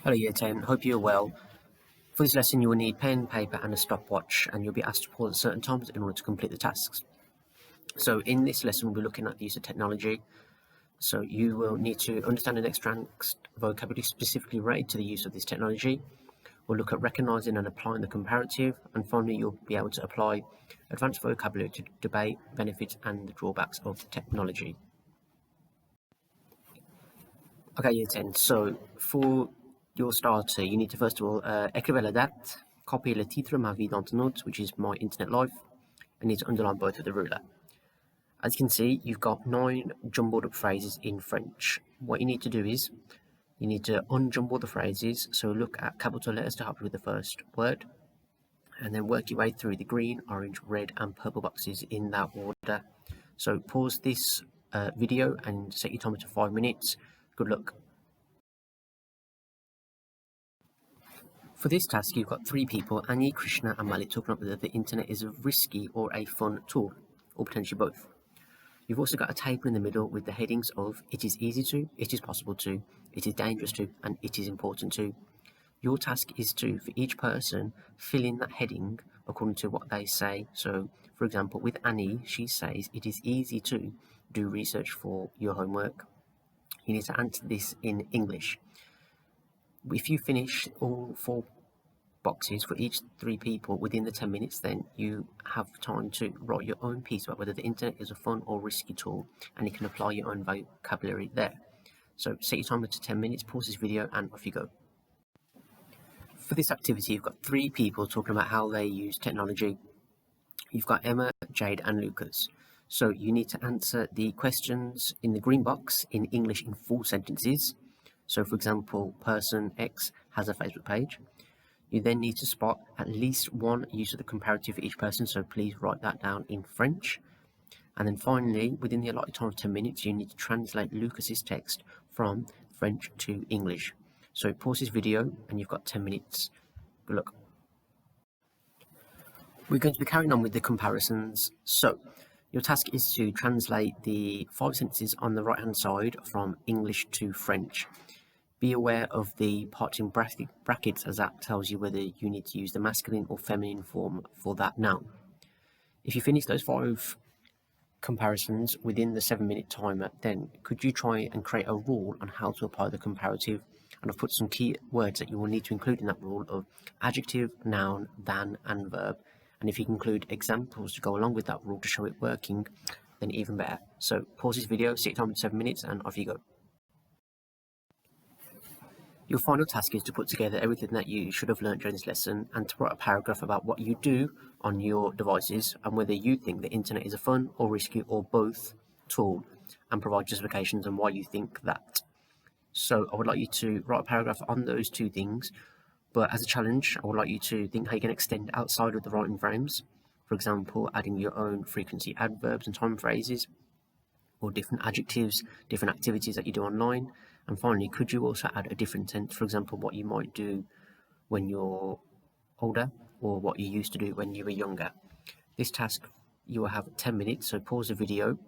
Hello Year 10, hope you're well. For this lesson you will need pen, paper and a stopwatch, and you'll be asked to pause at certain times in order to complete the tasks. So in this lesson we'll be looking at the use of technology. So you will need to understand and extract vocabulary specifically related to the use of this technology. We'll look at recognising and applying the comparative, and finally you'll be able to apply advanced vocabulary to debate benefits and the drawbacks of technology. Okay, Year 10, so for your starter, you need to first of all écrire la date, copy le titre Ma Vie D'internaute, which is my internet life, and need to underline both with the ruler. As you can see, you've got 9 jumbled up phrases in French. What you need to do is, you need to unjumble the phrases, so look at capital letters to help you with the first word, and then work your way through the green, orange, red and purple boxes in that order. So pause this video and set your timer to 5 minutes. Good luck. For this task, you've got 3 people, Annie, Krishna and Malik, talking about whether the internet is a risky or a fun tool, or potentially both. You've also got a table in the middle with the headings of it is easy to, it is possible to, it is dangerous to, and it is important to. Your task is to, for each person, fill in that heading according to what they say. So, for example, with Annie, she says it is easy to do research for your homework. You need to answer this in English. If you finish all 4 boxes for each 3 people within the 10 minutes, then you have time to write your own piece about whether the internet is a fun or risky tool, and you can apply your own vocabulary there. So set your timer to 10 minutes, pause this video and off you go. For this activity, you've got 3 people talking about how they use technology. You've got Emma, Jade and Lucas. So you need to answer the questions in the green box in English in full sentences. So for example, person X has a Facebook page. You then need to spot at least one use of the comparative for each person, so please write that down in French. And then finally, within the allotted time of 10 minutes, you need to translate Lucas's text from French to English. So pause this video and you've got 10 minutes. Good luck. We're going to be carrying on with the comparisons. So your task is to translate the 5 sentences on the right hand side from English to French. Be aware of the parts in brackets, as that tells you whether you need to use the masculine or feminine form for that noun. If you finish those 5 comparisons within the 7-minute timer, then could you try and create a rule on how to apply the comparative? And I've put some key words that you will need to include in that rule of adjective, noun, than and verb. And if you can include examples to go along with that rule to show it working, then even better. So pause this video, set your time to 7 minutes and off you go. Your final task is to put together everything that you should have learned during this lesson and to write a paragraph about what you do on your devices and whether you think the internet is a fun or risky or both tool, and provide justifications on why you think that. So I would like you to write a paragraph on those 2 things, but as a challenge I would like you to think how you can extend outside of the writing frames. For example, adding your own frequency adverbs and time phrases, or different adjectives, different activities that you do online. And finally, could you also add a different tense, for example, what you might do when you're older or what you used to do when you were younger. This task, you will have 10 minutes, so pause the video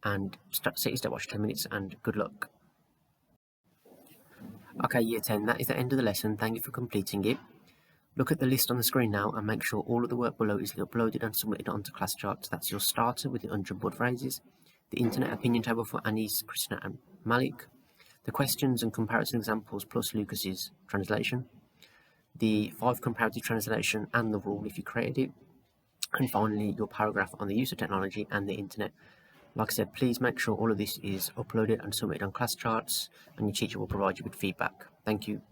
and set your stopwatch 10 minutes and good luck. Okay, Year 10, that is the end of the lesson. Thank you for completing it. Look at the list on the screen now and make sure all of the work below is uploaded and submitted onto class charts. That's your starter with the unjumbled phrases, the internet opinion table for Anis, Krishna and Malik, the questions and comparison examples plus Lucas's translation, the 5 comparative translation and the rule if you created it, and finally your paragraph on the use of technology and the internet. Like I said, please make sure all of this is uploaded and submitted on class charts, and your teacher will provide you with feedback. Thank you.